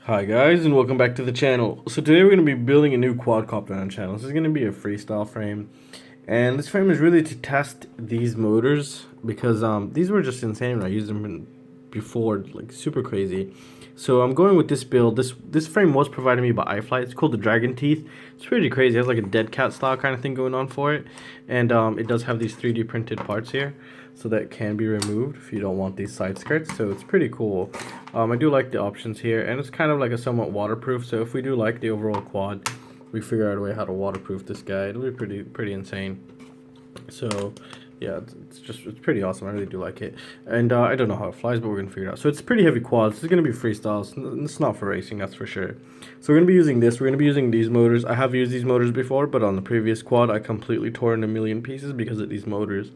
Hi guys, and welcome back to the channel. So today we're going to be building a new quadcopter on the channel. This is going to be a freestyle frame, and this frame is really to test these motors because these were just insane when I used them before, like super crazy. So I'm going with this build. This frame was provided me by iFlight. It's called the Dragon Teeth. It's pretty crazy. It has like a dead cat style kind of thing going on for it, and it does have these 3D printed parts here, so that can be removed if you don't want these side skirts. So it's pretty cool. I do like the options here, and it's kind of like a somewhat waterproof. So if we do like the overall quad, we figure out a way how to waterproof this guy. It'll be pretty insane. So yeah, it's pretty awesome. I really do like it, and I don't know how it flies, but we're gonna figure it out. So it's pretty heavy quad. This is gonna be freestyle. It's not for racing, that's for sure. So we're gonna be using this. We're gonna be using these motors. I have used these motors before, but on the previous quad, I completely tore in a million pieces because of these motors.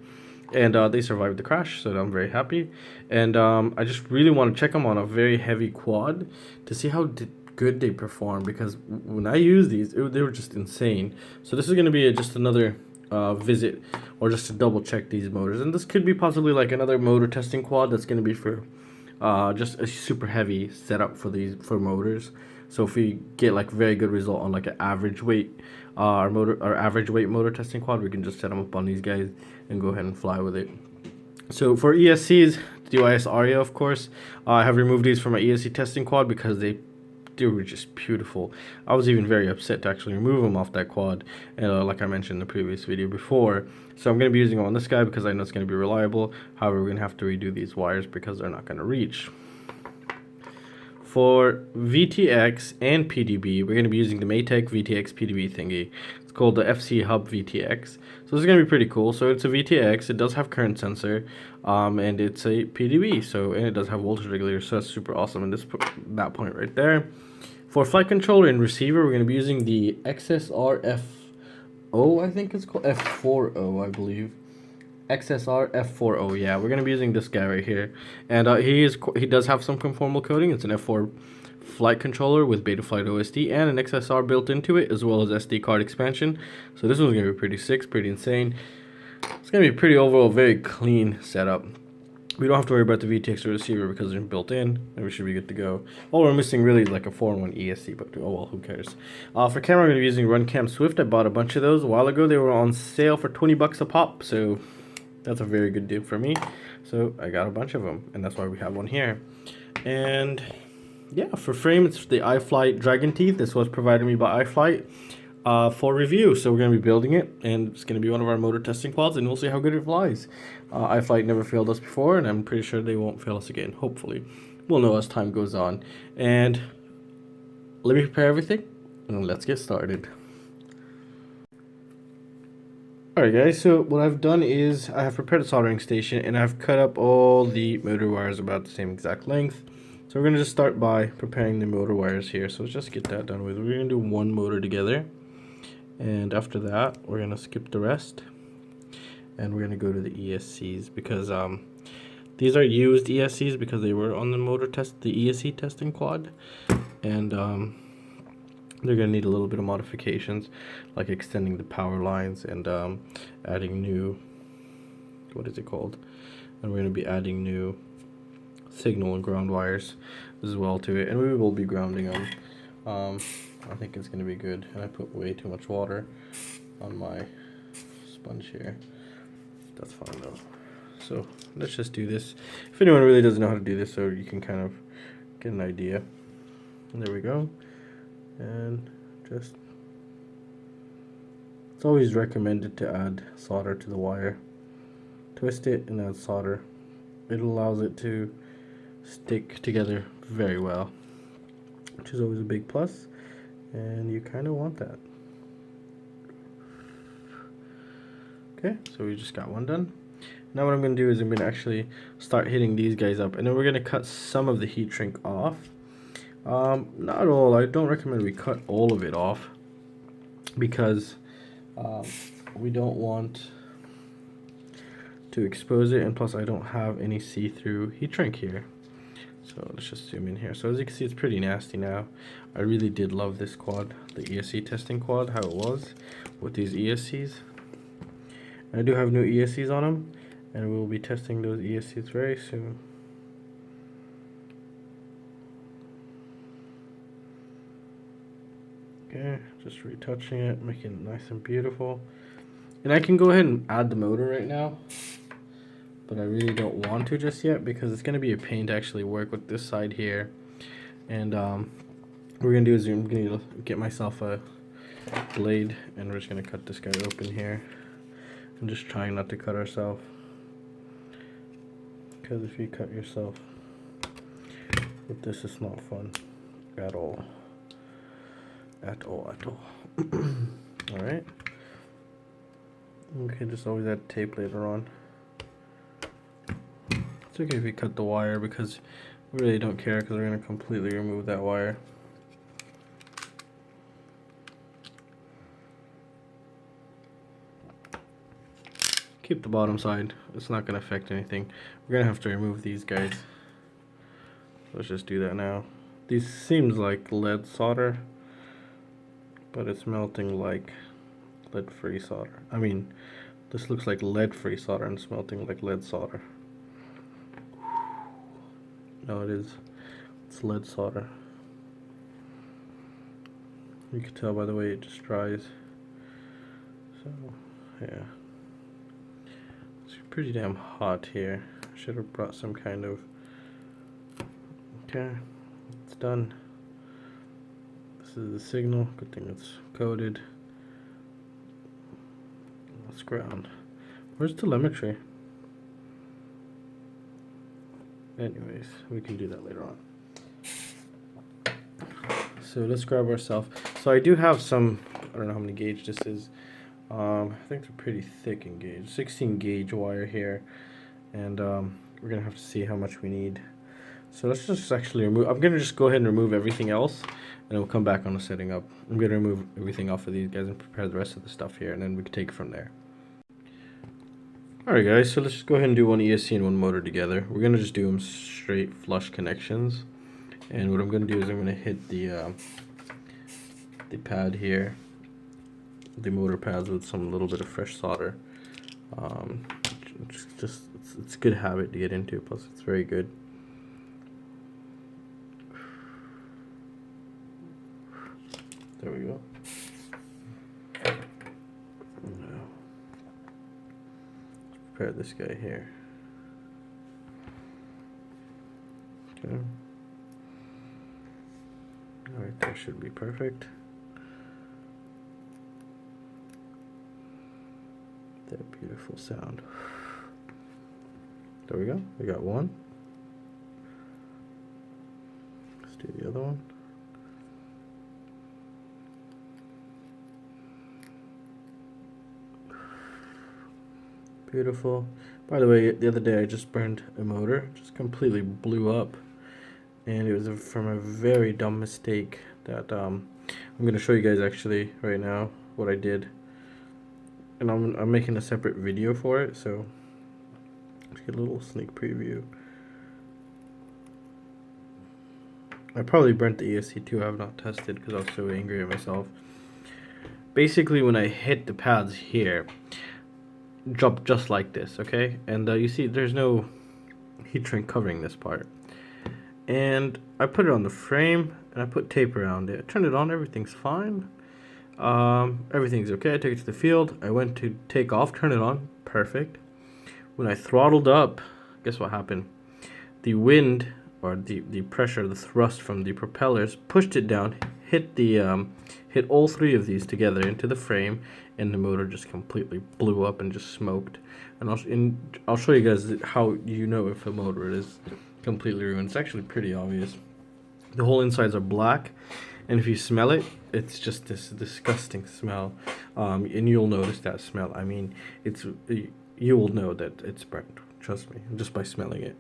And they survived the crash, so I'm very happy. And I just really want to check them on a very heavy quad to see how good they perform, because when I use these, they were just insane. So this is going to be just another visit, or just to double check these motors. And this could be possibly like another motor testing quad that's going to be for just a super heavy setup for motors. So if we get like very good result on like an average weight our average weight motor testing quad, we can just set them up on these guys and go ahead and fly with it. So for ESCs, DYS Aria, of course, I have removed these from my ESC testing quad because they were just beautiful. I was even very upset to actually remove them off that quad, like I mentioned in the previous video before. So I'm going to be using them on this guy because I know it's going to be reliable. However, we're going to have to redo these wires because they're not going to reach. For VTX and PDB, we're going to be using the Matek VTX PDB thingy. It's called the FC Hub VTX. So this is going to be pretty cool. So it's a VTX, it does have current sensor, and it's a PDB, and it does have voltage regulator, so that's super awesome in that point right there. For flight controller and receiver, we're going to be using the XSRF4O, I think it's called, F4O, I believe. XSRF4O, yeah, we're gonna be using this guy right here, and he does have some conformal coding. It's an F4 flight controller with Betaflight OSD and an XSR built into it, as well as SD card expansion. So this one's gonna be pretty sick, pretty insane. It's gonna be pretty overall very clean setup. We don't have to worry about the VTX or receiver because they're built in, and we should be good to go. All we're missing really is like a 4-in-1 ESC, but oh well, who cares. For camera, I'm gonna be using Runcam Swift. I bought a bunch of those a while ago. They were on sale for 20 bucks a pop, so that's a very good deal for me. So I got a bunch of them, and that's why we have one here. And yeah, for frame, it's the iFlight Dragon Teeth. This was provided me by iFlight for review. So we're going to be building it, and it's going to be one of our motor testing quads, and we'll see how good it flies. iFlight never failed us before, and I'm pretty sure they won't fail us again, hopefully. We'll know as time goes on. And let me prepare everything, and let's get started. Alright guys, so what I've done is I have prepared a soldering station, and I've cut up all the motor wires about the same exact length. So we're going to just start by preparing the motor wires here. So let's just get that done with. We're going to do one motor together, and after that we're going to skip the rest, and we're going to go to the ESCs, because these are used ESCs because they were on the ESC testing quad, and they're going to need a little bit of modifications, like extending the power lines and adding new, what is it called? And we're going to be adding new signal and ground wires as well to it, and we will be grounding them. I think it's going to be good, and I put way too much water on my sponge here. That's fine though. So let's just do this. If anyone really doesn't know how to do this, so you can kind of get an idea. And there we go. And just, it's always recommended to add solder to the wire. Twist it and add solder. It allows it to stick together very well, which is always a big plus, and you kind of want that. Okay, so we just got one done. Now what I'm going to do is I'm going to actually start hitting these guys up, and then we're going to cut some of the heat shrink off. Not all. I don't recommend we cut all of it off, because we don't want to expose it, and plus I don't have any see-through heat shrink here. So let's just zoom in here. So as you can see, it's pretty nasty now. I really did love this quad, the ESC testing quad, how it was with these ESCs. I do have new ESCs on them, and we will be testing those ESCs very soon. Okay, just retouching it, making it nice and beautiful. And I can go ahead and add the motor right now, but I really don't want to just yet because it's going to be a pain to actually work with this side here. And what we're going to do is I'm going to get myself a blade, and we're just going to cut this guy open here. I'm just trying not to cut ourselves, because if you cut yourself with this, it's not fun at all. At all. Alright. Okay, just always add tape later on. It's okay if you cut the wire, because we really don't care, because we're going to completely remove that wire. Keep the bottom side, it's not going to affect anything. We're going to have to remove these guys. Let's just do that now. These seems like lead solder, but it's melting like lead-free solder. I mean, this looks like lead-free solder and it's melting like lead solder. No, it is. It's lead solder. You can tell by the way it just dries. So, yeah. It's pretty damn hot here. Should have brought some kind of... Okay, it's done. This is the signal. Good thing it's coded. Let's ground. Where's telemetry? Anyways, we can do that later on. So let's grab ourselves. So I do have some, I don't know how many gauge this is. I think they're pretty thick in gauge. 16 gauge wire here. And we're going to have to see how much we need. So let's just actually remove, I'm going to just go ahead and remove everything else, and then we'll come back on the setting up. I'm going to remove everything off of these guys and prepare the rest of the stuff here, and then we can take it from there. Alright guys, so let's just go ahead and do one ESC and one motor together. We're going to just do them straight flush connections. And what I'm going to do is I'm going to hit the pad here, the motor pads, with some little bit of fresh solder. It's a good habit to get into, plus it's very good. There we go. Now, let's prepare this guy here. Okay. Alright, that should be perfect. That beautiful sound. There we go. We got one. Let's do the other one. Beautiful. By the way, the other day I just burned a motor, just completely blew up, and it was from a very dumb mistake that I'm going to show you guys actually right now what I did, and I'm making a separate video for it, so let's get a little sneak preview. I probably burnt the ESC too. I have not tested because I was so angry at myself. Basically, when I hit the pads here, drop just like this, okay? And you see there's no heat shrink covering this part, and I put it on the frame and I put tape around it. I turned it on, everything's fine, everything's okay. I took it to the field, I went to take off, turn it on, perfect. When I throttled up, guess what happened? The wind, or the pressure, the thrust from the propellers pushed it down, hit the hit all three of these together into the frame, and the motor just completely blew up and just smoked. And I'll show you guys how you know if a motor is completely ruined. It's actually pretty obvious. The whole insides are black, and if you smell it, it's just this disgusting smell. And you'll notice that smell. I mean, you will know that it's burnt. Trust me, just by smelling it.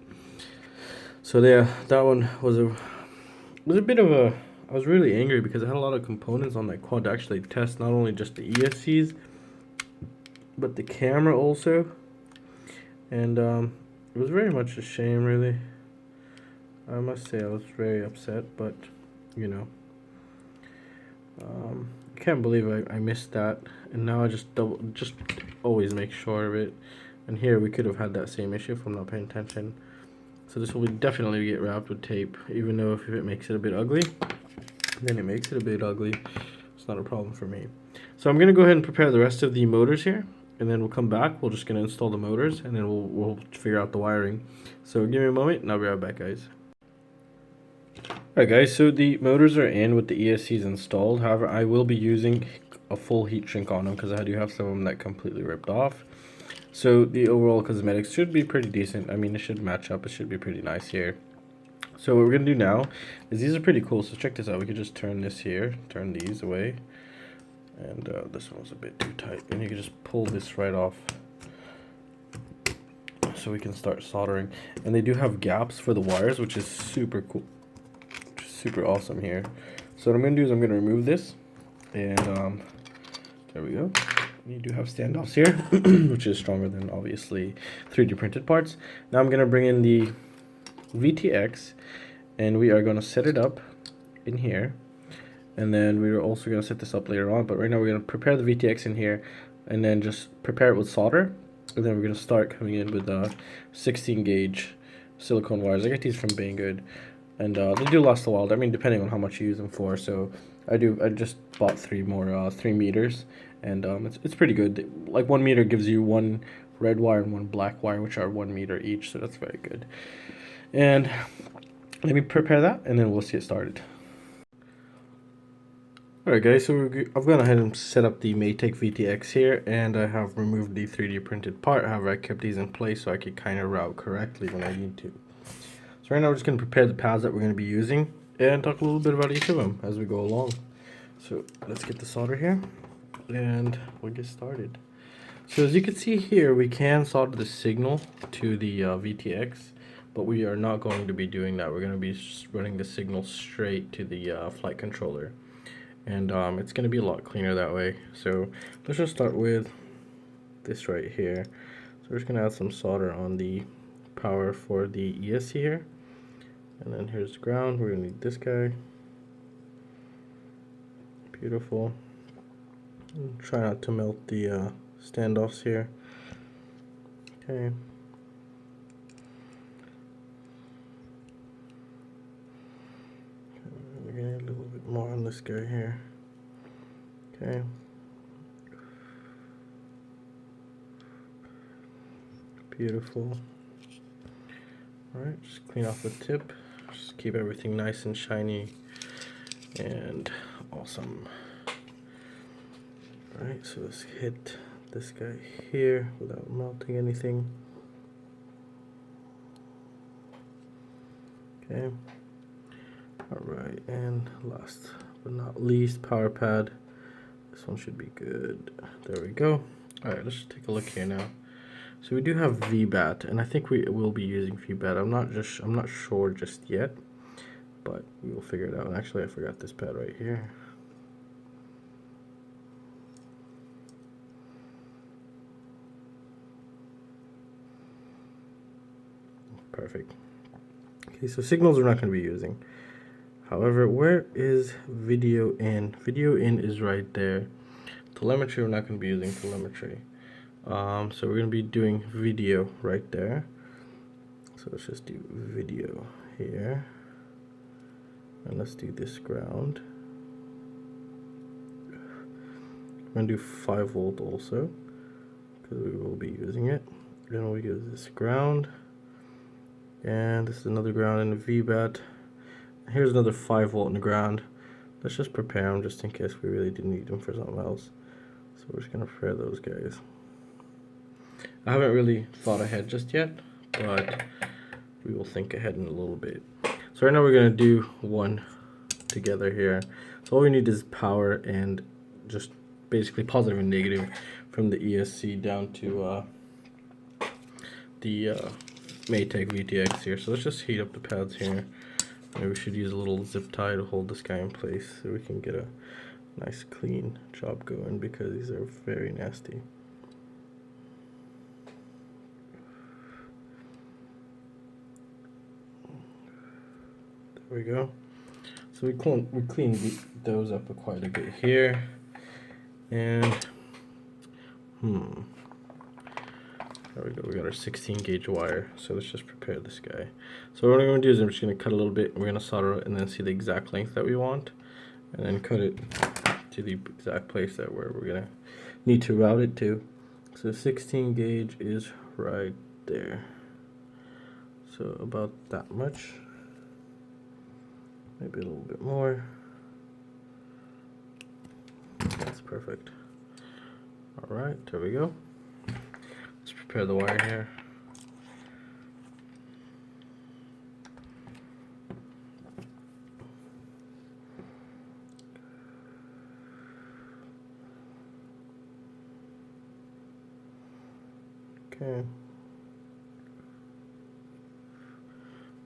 So there, that one was a bit of a. I was really angry because I had a lot of components on that quad to actually test, not only just the ESCs, but the camera also. And it was very much a shame, really. I must say I was very upset, but you know, I can't believe I missed that, and now I just always make sure of it. And here we could have had that same issue if I'm not paying attention. So this will definitely get wrapped with tape, even though if it makes it a bit ugly, then it makes it a bit ugly. It's not a problem for me. So I'm going to go ahead and prepare the rest of the motors here, and then we'll come back. We're just going to install the motors, and then we'll figure out the wiring. So give me a moment, and I'll be right back, guys. Alright guys, so the motors are in with the ESCs installed. However, I will be using a full heat shrink on them because I do have some of them that completely ripped off. So the overall cosmetics should be pretty decent. I mean, it should match up. It should be pretty nice here. So what we're going to do now is these are pretty cool. So check this out. We could just turn this here, turn these away. And this one was a bit too tight. And you can just pull this right off. So we can start soldering. And they do have gaps for the wires, which is super cool. Super awesome here. So what I'm going to do is I'm going to remove this. And there we go. You do have standoffs here, which is stronger than obviously 3D printed parts. Now I'm going to bring in the VTX, and we are going to set it up in here, and then we're also going to set this up later on, but right now we're going to prepare the VTX in here and then just prepare it with solder, and then we're going to start coming in with 16 gauge silicone wires. I get these from Banggood, and they do last a while. I mean, depending on how much you use them for. So I just bought 3 more 3 meters, and it's pretty good. Like 1 meter gives you 1 red wire and 1 black wire, which are 1 meter each, so that's very good. And let me prepare that, and then we'll get started. Alright guys, so I've gone ahead and set up the Matek VTX here, and I have removed the 3D printed part. However, I kept these in place so I could kind of route correctly when I need to. So right now we're just going to prepare the pads that we're going to be using and talk a little bit about each of them as we go along. So let's get the solder here, and we'll get started. So as you can see here, we can solder the signal to the VTX. But we are not going to be doing that. We're going to be running the signal straight to the flight controller. And it's going to be a lot cleaner that way. So let's just start with this right here. So we're just going to add some solder on the power for the ESC here. And then here's the ground. We're going to need this guy. Beautiful. And try not to melt the standoffs here. Okay. A little bit more on this guy here. Okay. Beautiful. Alright, just clean off the tip. Just keep everything nice and shiny and awesome. Alright, so let's hit this guy here without melting anything. Okay. Alright, and last but not least, power pad. This one should be good. There we go. Alright, let's just take a look here now. So we do have VBAT, and I think we will be using VBAT. I'm not sure just yet, but we will figure it out. And actually, I forgot this pad right here. Perfect. Okay, so signals we're not going to be using. However, where is video in? Video in is right there. Telemetry, we're not going to be using telemetry. So we're going to be doing video right there. So let's just do video here. And let's do this ground. We're going to do 5 volt also, because we will be using it. Then we use this ground. And this is another ground in the VBAT. Here's another 5 volt in the ground. Let's just prepare them just in case we really do need them for something else. So we're just going to prepare those guys. I haven't really thought ahead just yet, but we will think ahead in a little bit. So right now we're going to do one together here. So all we need is power and just basically positive and negative from the ESC down to the Matek VTX here. So let's just heat up the pads here. Maybe we should use a little zip tie to hold this guy in place so we can get a nice clean job going, because these are very nasty. There we go. So we cleaned those up quite a bit here, and there we go. We got our 16 gauge wire. So let's just prepare this guy. So what I'm going to do is I'm just going to cut a little bit. We're going to solder it and then see the exact length that we want, and then cut it to the exact place that where we're gonna need to route it to. So 16 gauge is right there. So about that much, maybe a little bit more. That's perfect. All right, there we go. Let's prepare the wire here. Okay.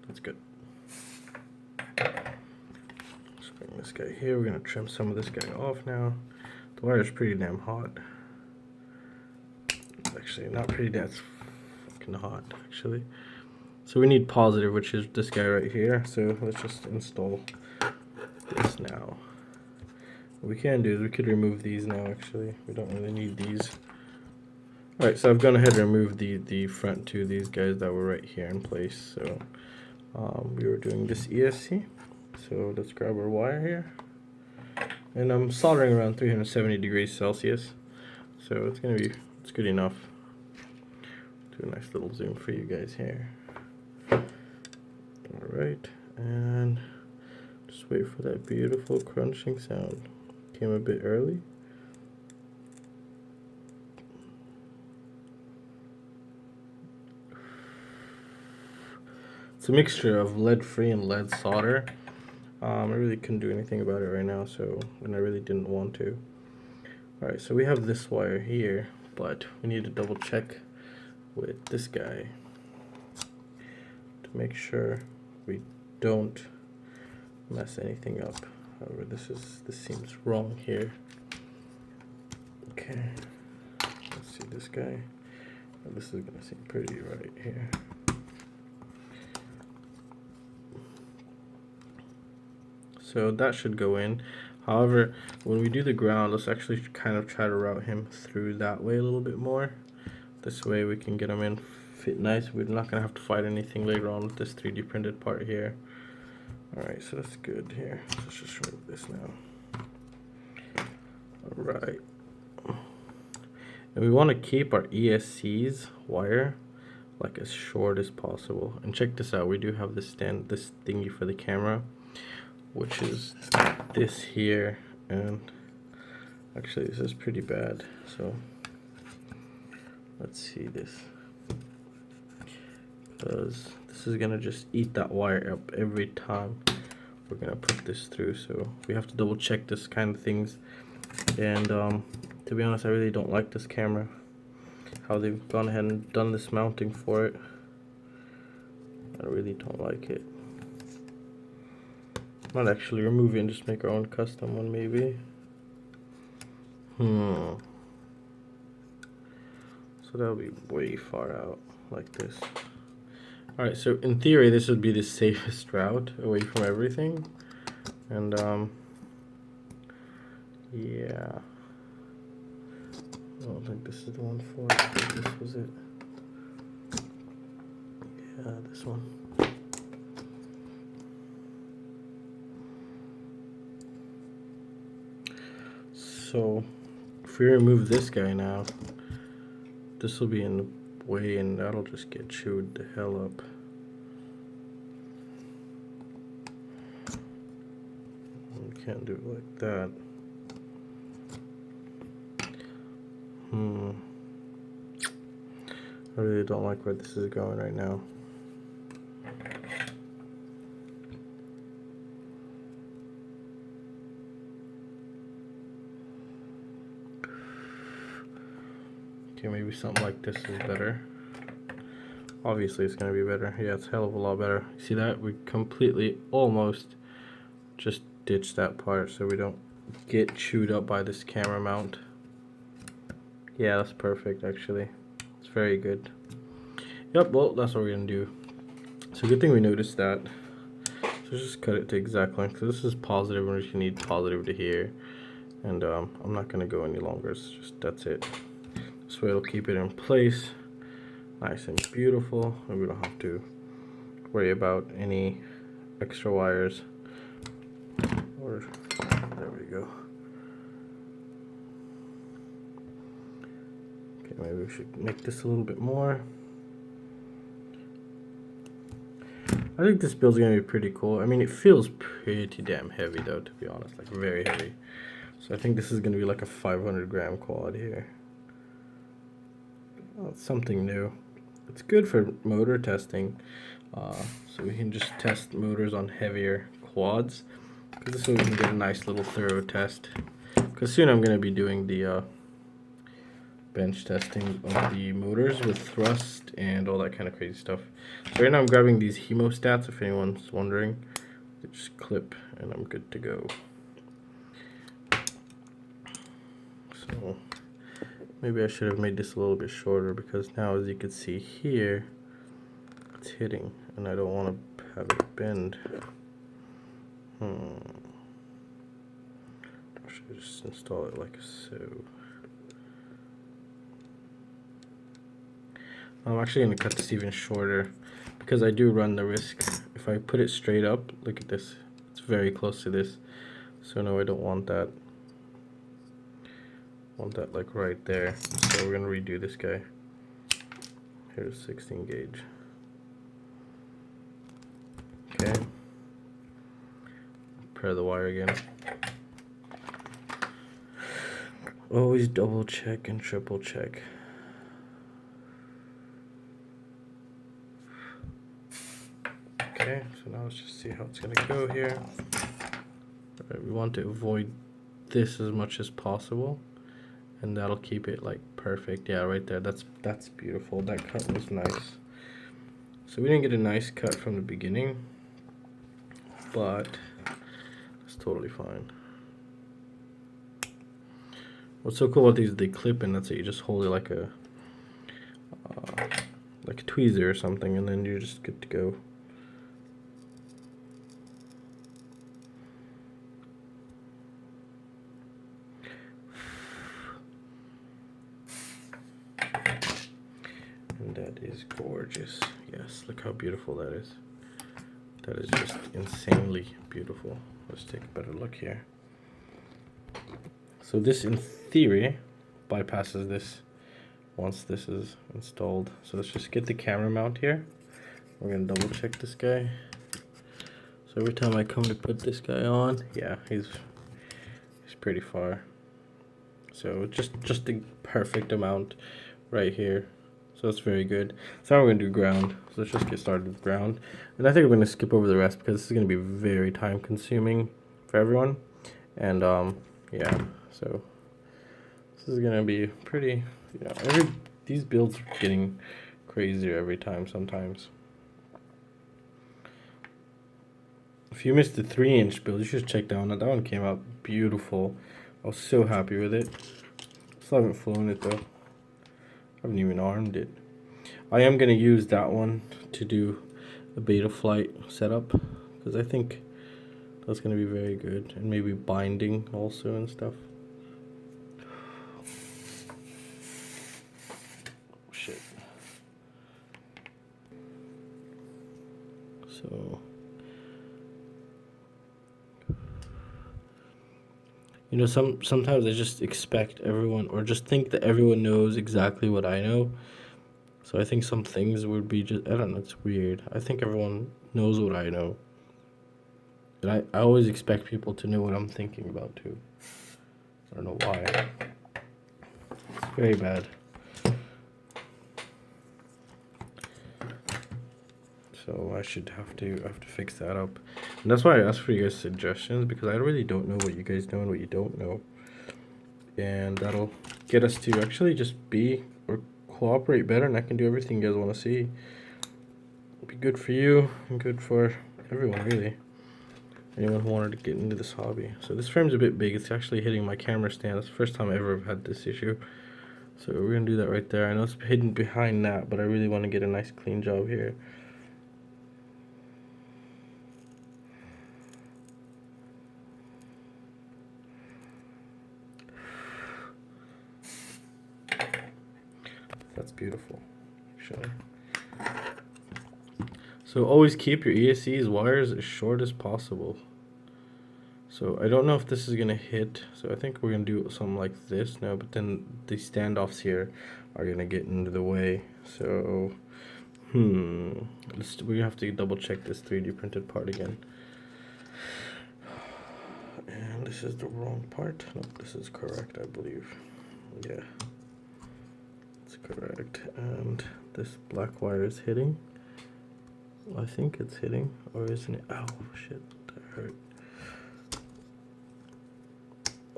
That's good. Let's bring this guy here. We're gonna trim some of this guy off now. The wire is pretty damn hot. Actually, not pretty damn, it's fucking hot, actually. So we need positive, which is this guy right here. So let's just install this now. What we can do is we could remove these now, actually. We don't really need these. Alright, so I've gone ahead and removed the front two of these guys that were right here in place. So we were doing this ESC. So let's grab our wire here. And I'm soldering around 370 degrees Celsius. So it's good enough. Do a nice little zoom for you guys here. Alright, and just wait for that beautiful crunching sound. Came a bit early. It's a mixture of lead-free and lead solder. I really couldn't do anything about it right now, and I really didn't want to. Alright, so we have this wire here, but we need to double check with this guy to make sure we don't mess anything up. However, this seems wrong here. Okay, let's see this guy. This is gonna seem pretty right here. So that should go in. However, when we do the ground, let's actually kind of try to route him through that way a little bit more. This way we can get him in fit nice. We're not gonna have to fight anything later on with this 3D printed part here. Alright, so that's good here. Let's just remove this now. Alright. And we want to keep our ESCs wire like as short as possible. And check this out, we do have this thingy for the camera, which is this here, and actually this is pretty bad. So let's see this, because this is gonna just eat that wire up every time we're gonna put this through. So we have to double check this kind of things. And to be honest, I really don't like this camera, how they've gone ahead and done this mounting for it. I really don't like it. Might actually remove it and just make our own custom one, maybe. So that'll be way far out, like this. Alright, so in theory, this would be the safest route away from everything. And, yeah. I don't think this is the one for it. I think this was it. Yeah, this one. So if we remove this guy now, this will be in the way and that'll just get chewed the hell up. We can't do it like that. I really don't like where this is going right now. Okay, maybe something like this is better. Obviously it's gonna be better. Yeah, it's a hell of a lot better. See that? We completely almost just ditched that part so we don't get chewed up by this camera mount. Yeah, that's perfect actually. It's very good. Yep, well, that's what we're gonna do. So good thing we noticed that. So just cut it to exact length. So this is positive, and we need positive to here. And I'm not gonna go any longer. It's just, that's it. This way it'll keep it in place, nice and beautiful, and we don't have to worry about any extra wires. Or there we go. Okay, maybe we should make this a little bit more. I think this build's gonna be pretty cool. I mean, it feels pretty damn heavy though, to be honest, like very heavy. So I think this is gonna be like a 500 gram quad here. Well, it's something new. It's good for motor testing, so we can just test motors on heavier quads. Because this way we can get a nice little thorough test. Because soon I'm gonna be doing the bench testing of the motors with thrust and all that kind of crazy stuff. So right now I'm grabbing these hemostats, if anyone's wondering. They just clip and I'm good to go. So maybe I should have made this a little bit shorter, because now, as you can see here, it's hitting and I don't want to have it bend. I should just install it like so. I'm actually going to cut this even shorter, because I do run the risk. If I put it straight up, look at this, it's very close to this. So no, I don't want that. I want that like right there. So we're going to redo this guy. Here's 16 gauge. Okay. Pair the wire again. Always double check and triple check. Okay, so now let's just see how it's gonna go here. Alright, we want to avoid this as much as possible, and that'll keep it like perfect. Yeah, right there. That's beautiful. That cut was nice. So we didn't get a nice cut from the beginning, but it's totally fine. What's so cool about these? They clip, and that's it. You just hold it like a tweezer or something, and then you're just good to go. And that is gorgeous. Yes, look how beautiful that is. That is just insanely beautiful. Let's take a better look here. So this, in theory, bypasses this once this is installed. So let's just get the camera mount here. We're gonna double check this guy. So every time I come to put this guy on, yeah, he's pretty far. So just the perfect amount right here. So that's very good. So now we're gonna do ground. So let's just get started with ground. And I think we're gonna skip over the rest, because this is gonna be very time consuming for everyone. And yeah, so this is gonna be pretty, you know, these builds are getting crazier every time sometimes. If you missed the 3-inch build, you should check that one out. That one came out beautiful. I was so happy with it. Still haven't flown it though. I haven't even armed it. I am going to use that one to do a beta flight setup, because I think that's going to be very good. And maybe binding also and stuff. Shit. So, you know, sometimes I just expect everyone, or just think that everyone knows exactly what I know. So I think some things would be just, I don't know, it's weird. I think everyone knows what I know. And I always expect people to know what I'm thinking about too. I don't know why. It's very bad. So I should have to fix that up. And that's why I asked for you guys' suggestions, because I really don't know what you guys know and what you don't know. And that'll get us to actually just be or cooperate better, and I can do everything you guys want to see. It'll be good for you and good for everyone, really. Anyone who wanted to get into this hobby. So this frame's a bit big. It's actually hitting my camera stand. It's the first time I ever have had this issue. So we're gonna do that right there. I know it's hidden behind that, but I really want to get a nice clean job here. That's beautiful, actually. So always keep your ESCs wires as short as possible. So So I don't know if this is gonna hit, so I think we're gonna do something like this now, but then the standoffs here are gonna get into the way. So we have to double check this 3D printed part again. And this is the wrong part. No, this is correct, I believe. Yeah, it's correct. And this black wire is hitting. I think it's hitting, or isn't it? Oh shit, that hurt.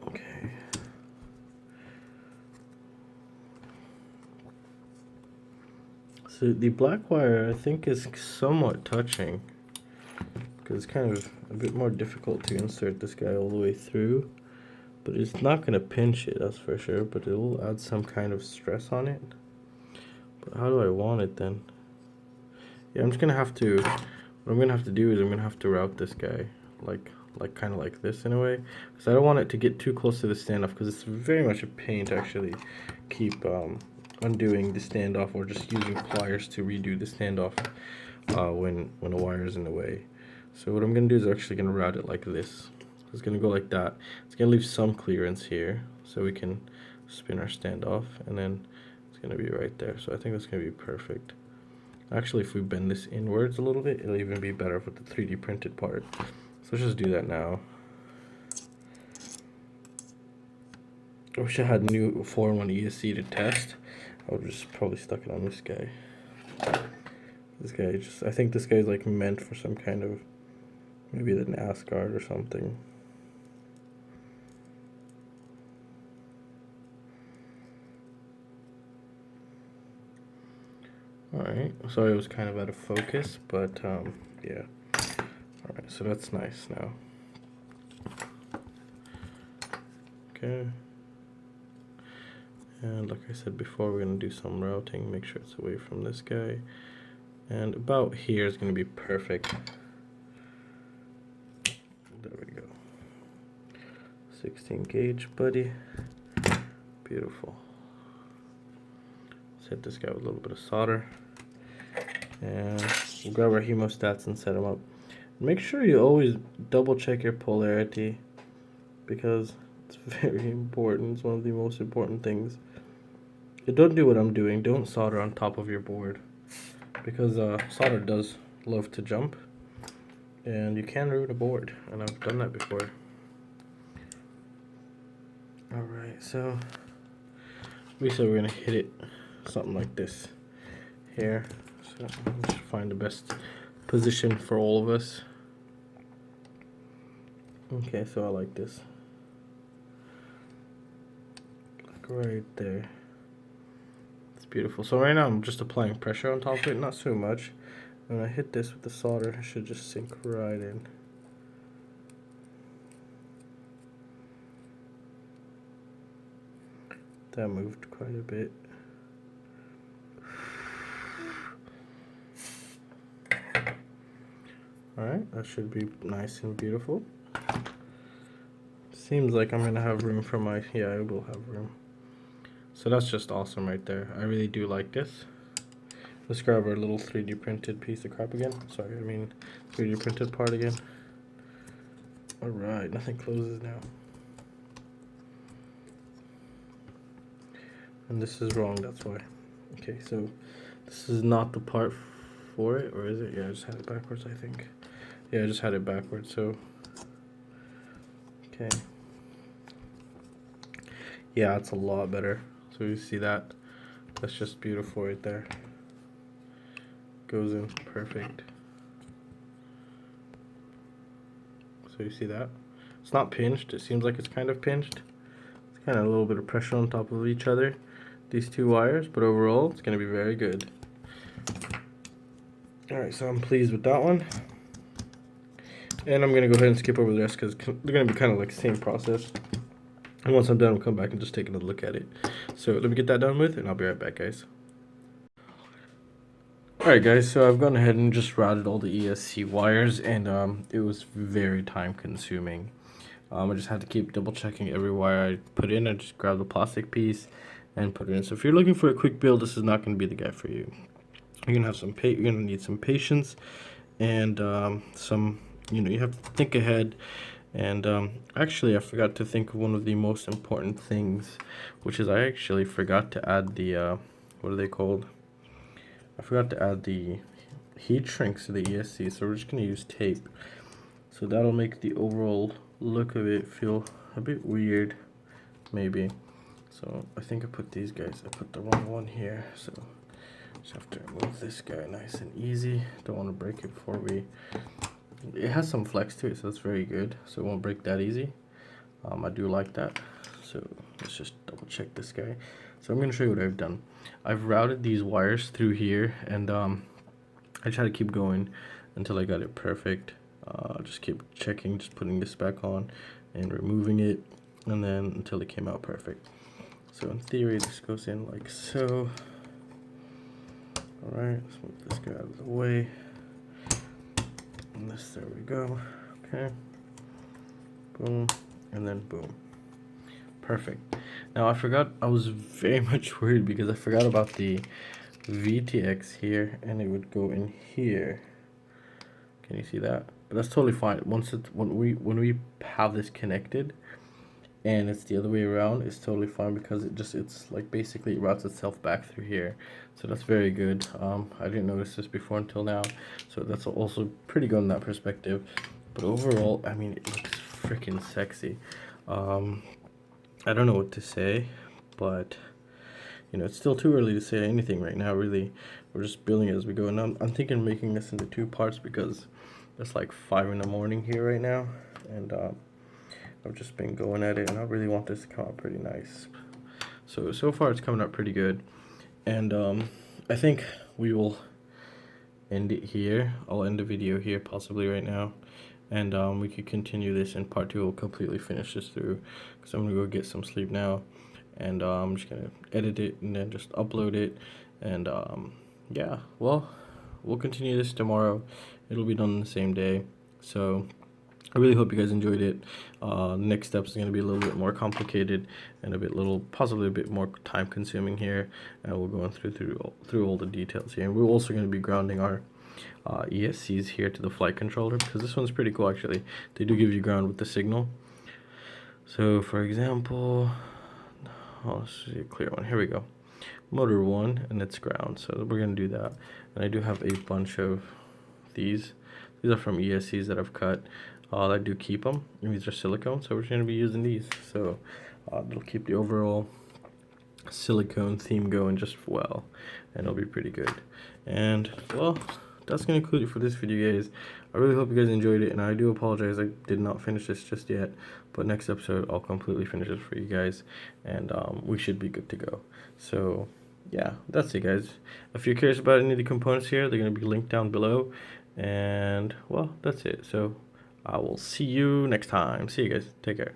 Okay. So the black wire, I think, is somewhat touching, because it's kind of a bit more difficult to insert this guy all the way through, but it's not going to pinch it, that's for sure, but it will add some kind of stress on it. But how do I want it then? Yeah, I'm just going to have to, what I'm going to have to do is I'm going to have to route this guy like kind of like this in a way, because I don't want it to get too close to the standoff, because it's very much a pain to actually keep undoing the standoff or just using pliers to redo the standoff when a wire is in the way. So what I'm going to do is actually going to route it like this. It's going to go like that. It's going to leave some clearance here so we can spin our standoff, and then it's going to be right there. So I think that's going to be perfect. Actually, if we bend this inwards a little bit, it'll even be better with the 3D printed part. So let's just do that now. I wish I had a new 4-in-1 ESC to test. I would just probably stuck it on this guy. This guy I think this guy's like meant for some kind of, maybe the NAS guard or something. Alright, sorry it was kind of out of focus, but yeah. Alright, so that's nice now. Okay. And like I said before, we're going to do some routing, make sure it's away from this guy. And about here is going to be perfect. There we go. 16 gauge, buddy. Beautiful. Let's hit this guy with a little bit of solder. And we'll grab our hemostats and set them up. Make sure you always double check your polarity, because it's very important. It's one of the most important things. Don't do what I'm doing. Don't solder on top of your board, because solder does love to jump, and you can ruin a board, and I've done that before. Alright, so we said we're going to hit it something like this here. So let's find the best position for all of us. Okay, so I like this. Like right there. It's beautiful. So right now I'm just applying pressure on top of it, not so much. When I hit this with the solder, it should just sink right in. That moved quite a bit. Alright, that should be nice and beautiful. Seems like I'm gonna have room for my, yeah, I will have room. So that's just awesome right there. I really do like this. Let's grab our little 3D printed piece of crap again. Sorry, I mean 3D printed part again. Alright, nothing closes now. And this is wrong, that's why. Okay, so this is not the part for it, or is it? Yeah, I just had it backwards, I think. Yeah, I just had it backwards, so. Okay. Yeah, it's a lot better. So you see that? That's just beautiful right there. Goes in perfect. So you see that? It's not pinched. It seems like it's kind of pinched. It's kind of a little bit of pressure on top of each other, these two wires, but overall it's going to be very good. Alright, so I'm pleased with that one. And I'm going to go ahead and skip over the rest, because they're going to be kind of like the same process. And once I'm done, I'll come back and just take another look at it. So let me get that done with, and I'll be right back, guys. Alright guys, so I've gone ahead and just routed all the ESC wires, and it was very time consuming. I just had to keep double checking every wire I put in. I just grabbed the plastic piece and put it in. So if you're looking for a quick build, this is not going to be the guy for you. You're gonna need some patience and some, you have to think ahead And actually I forgot to think of one of the most important things, which is I actually forgot to add the what are they called? I forgot to add the heat shrinks to the ESC, so we're just going to use tape. So that'll make the overall look of it feel a bit weird, maybe. So I think I put these guys, I put the wrong one here, so just have to remove this guy nice and easy. Don't want to break it before we... It has some flex to it, so that's very good, so it won't break that easy. I do like that. So let's just double check this guy. So I'm going to show you what I've done. I've routed these wires through here, and I try to keep going until I got it perfect. Just keep checking, just putting this back on and removing it, and then until it came out perfect. So in theory, this goes in like so. Alright, let's move this guy out of the way. And this, there we go. Okay. Boom, and then boom. Perfect. Now I forgot, I was very much worried because I forgot about the VTX here, and it would go in here. Can you see that? But that's totally fine. Once it when we have this connected and it's the other way around, it's totally fine because it's like basically it routes itself back through here. So that's very good. I didn't notice this before until now. So that's also pretty good in that perspective. But overall, I mean, it looks freaking sexy. I don't know what to say, but you know, it's still too early to say anything right now, really. We're just building it as we go, and I'm thinking of making this into 2 parts because it's like 5 in the morning here right now, and I've just been going at it, and I really want this to come out pretty nice. So far it's coming out pretty good, and I think we will end it here. I'll end the video here possibly right now, and we could continue this in part 2. We'll completely finish this through because I'm gonna go get some sleep now, and I'm just gonna edit it and then just upload it, and yeah, well, we'll continue this tomorrow. It'll be done the same day. So I really hope you guys enjoyed it. Next steps is going to be a little bit more complicated and possibly a bit more time consuming here, and we'll go through all the details here. And we're also going to be grounding our ESCs here to the flight controller, because this one's pretty cool actually. They do give you ground with the signal. So for example, let's see a clear one. Here we go. Motor 1, and it's ground, so we're going to do that. And I do have a bunch of these are from ESCs that I've cut that do keep them, and these are silicone, so we're just going to be using these. So it'll keep the overall silicone theme going just well, and it'll be pretty good. And well, that's going to conclude it for this video, guys. I really hope you guys enjoyed it, and I do apologize I did not finish this just yet, but next episode I'll completely finish it for you guys, and we should be good to go. So yeah, that's it, guys. If you're curious about any of the components here, they're going to be linked down below, and well, that's it. So I will see you next time. See you guys. Take care.